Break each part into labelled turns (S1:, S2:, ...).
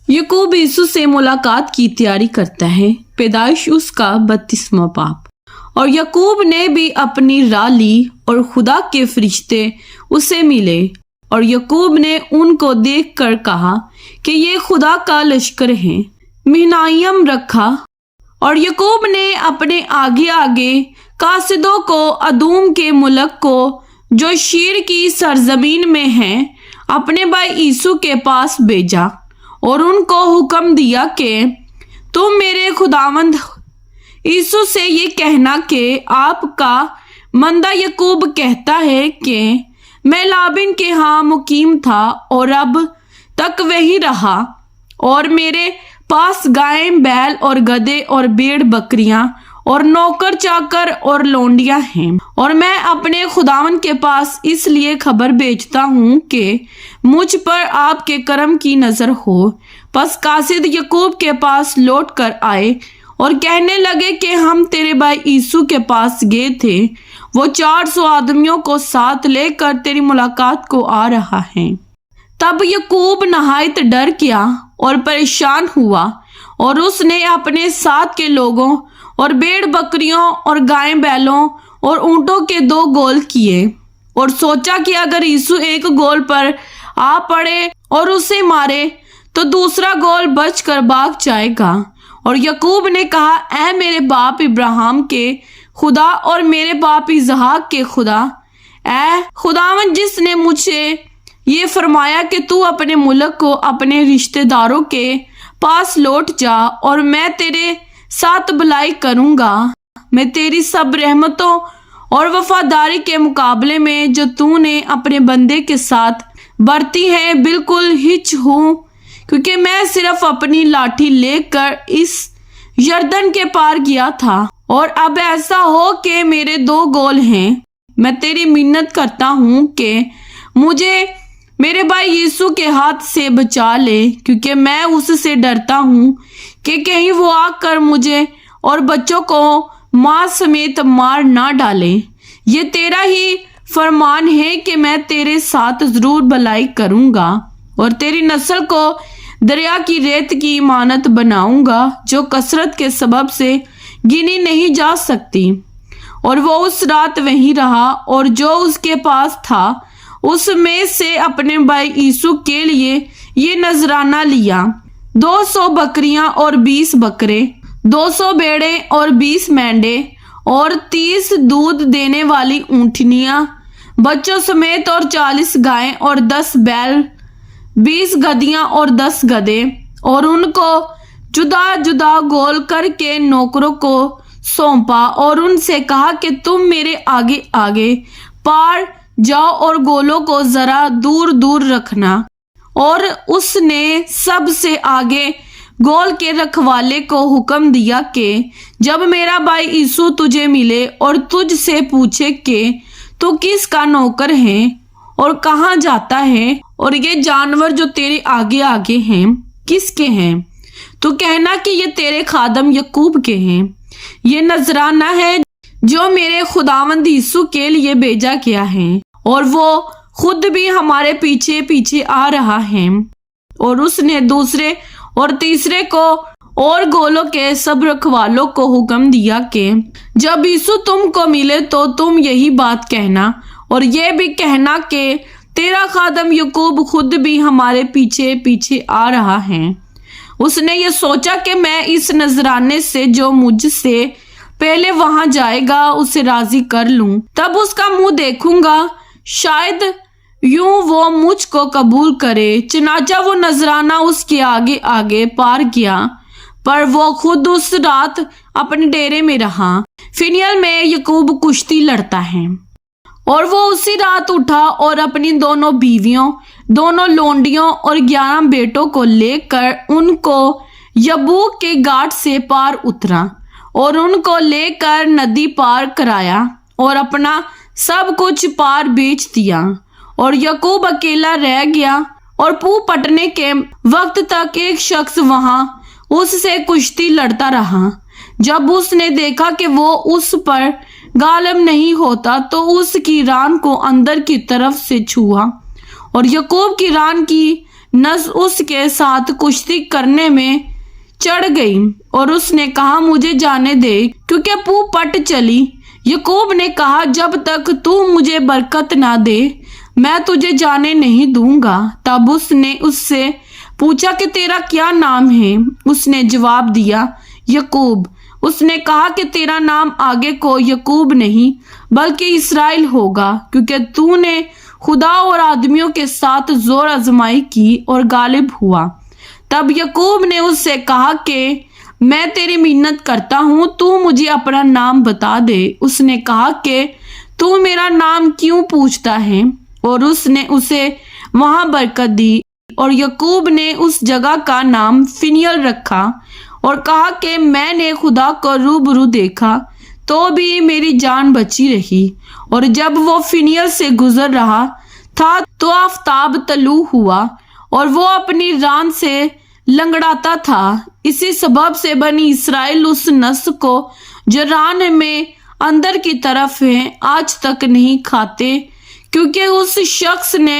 S1: याकूब यीशु से मुलाकात की तैयारी करता है। पैदाइश उसका 32वां बाप। और याकूब ने भी अपनी राह ली और खुदा के फरिश्ते उसे मिले और याकूब ने उनको देखकर कहा कि ये खुदा का लश्कर है। मिनायम रखा और याकूब ने अपने आगे आगे कासिदों को अदूम के मुल्क को जो शीर की सरजमीन में है अपने भाई यीशु के पास भेजा और उनको हुक्म दिया कि तुम मेरे खुदावंद यीशु से ये कहना कि आपका मंदा याकूब कहता है कि मैं लाबिन के यहाँ मुकीम था और अब तक वही रहा और मेरे पास गायें बैल और गधे और भेड़ बकरियां और नौकर चाकर और लोंडियां हैं और मैं अपने खुदावन के पास इसलिए खबर भेजता हूँ कि मुझ पर आपके करम की नजर हो। बस कासिद याकूब के पास लौट कर आए और कहने लगे कि हम तेरे भाई यीशु के पास गए थे, वो 400 आदमियों को साथ लेकर तेरी मुलाकात को आ रहा है। तब याकूब नहायत डर गया और परेशान हुआ और उसने अपने साथ के लोगों और भेड़ बकरियों और गाय बैलों और ऊंटों के 2 गोल किए और सोचा कि अगर यीशु एक गोल पर आ पड़े और उसे मारे तो दूसरा गोल बचकर भाग जाएगा। और याकूब ने कहा, ऐ मेरे बाप इब्राहिम के खुदा और मेरे बाप इसहाक के खुदा, ऐ खुदावन जिसने मुझे ये फरमाया कि तू अपने मुल्क को अपने रिश्तेदारों के पास लौट जा और मैं तेरे साथ भलाई करूंगा। मैं तेरी सब रहमतों और वफादारी के मुकाबले में जो तूने अपने बंदे के साथ बरती है बिल्कुल हिच हूँ, क्योंकि मैं सिर्फ अपनी लाठी लेकर इस यरदन के पार गया था और अब ऐसा हो कि मेरे 2 गोल हैं। मैं तेरी मिन्नत करता हूँ कि मुझे मेरे भाई यीशु के हाथ से बचा ले, क्योंकि मैं उससे डरता हूँ कि कहीं वो आकर मुझे और बच्चों को मां समेत मार ना डाले। ये तेरा ही फरमान है कि मैं तेरे साथ जरूर भलाई करूंगा और तेरी नस्ल को दरिया की रेत की इमानत बनाऊंगा जो कसरत के सबब से गिनी नहीं जा सकती। और वो उस रात वहीं रहा और जो उसके पास था उसमें से अपने भाई यीशु के लिए ये नजराना लिया, 200 बकरियां और 20 बकरे, 200 भेड़े और 20 मेंढे और 30 दूध देने वाली ऊँटनियां बच्चों समेत और 40 गायें और 10 बैल, 20 गधियां और 10 गधे। और उनको जुदा जुदा गोल करके नौकरों को सौंपा और उनसे कहा कि तुम मेरे आगे आगे पार जाओ और गोलों को जरा दूर दूर रखना। और उसने सबसे आगे गोल के रखवाले को हुक्म दिया कि जब मेरा भाई यीशु तुझे मिले और तुझसे पूछे कि तू किसका नौकर है और कहाँ जाता है और ये जानवर जो तेरे आगे आगे हैं किसके हैं, तो कहना कि ये तेरे खादम याकूब के हैं। ये नजराना है जो मेरे खुदावंद यीशु के लिए भेजा गया है और वो खुद भी हमारे पीछे पीछे आ रहा है। और उसने दूसरे और तीसरे को और गोलों के सब रखवालों को हुक्म दिया कि जब यीशु तुमको मिले तो तुम यही बात कहना और ये भी कहना कि तेरा खादम याकूब खुद भी हमारे पीछे पीछे आ रहा है। उसने ये सोचा कि मैं इस नजराने से जो मुझसे पहले वहां जाएगा उसे राजी कर लूं, तब उसका मुंह देखूंगा, शायद यूं वो मुझको कबूल करे। चनाचा वो नजराना उसके आगे आगे पार गया, पर वो खुद उस रात अपने डेरे में रहा। फिनियल में याकूब कुश्ती लड़ता है और वो उसी रात उठा और अपनी दोनों बीवियों, दोनों लोंडियों और 11 बेटों को लेकर उनको यबूक के घाट से पार उतरा और उनको लेकर नदी पार कराया और अपना सब कुछ पार बेच दिया। और याकूब अकेला रह गया और पूह पटने के वक्त तक एक शख्स वहां उससे कुश्ती लड़ता रहा। जब उसने देखा कि वो उस पर गालिब नहीं होता तो उसकी रान को अंदर की तरफ से छुआ और याकूब की रान की नस उसके साथ कुश्ती करने में चढ़ गई और उसने कहा मुझे जाने दे क्योंकि पू पट चली। याकूब ने कहा जब तक तू मुझे बरकत ना दे मैं तुझे जाने नहीं दूंगा। तब उसने उससे पूछा कि तेरा क्या नाम है? उसने जवाब दिया याकूब। उसने कहा कि तेरा नाम आगे को याकूब नहीं बल्कि इस्राएल होगा क्योंकि तूने खुदा और आदमियों के साथ जोर आजमाई की और गालिब हुआ। तब याकूब ने उससे कहा कि मैं तेरी मिन्नत करता हूँ तू मुझे अपना नाम बता दे। उसने कहा कि तू मेरा नाम क्यों पूछता है? और उसने उसे वहां बरकत दी और याकूब ने उस जगह का नाम फिनियल रखा और कहा कि मैंने खुदा को रूबरू देखा तो भी मेरी जान बची रही। और जब वो फिनियल से गुजर रहा था तो आफताब तलू हुआ और वो अपनी रान से लंगड़ाता था। इसी सबब से बनी इसराइल उस नस को जो रान में अंदर की तरफ है आज तक नहीं खाते क्योंकि उस शख्स ने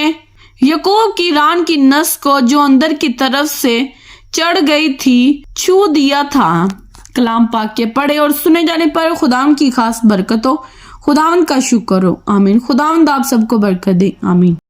S1: याकूब की रान की नस को जो अंदर की तरफ से चढ़ गई थी छू दिया था। कलाम पाक के पढ़े और सुने जाने पर खुदावंद की खास बरकत हो। खुदावंद का शुक्र हो। आमीन। खुदावंद आप सबको बरकत दे। आमीन।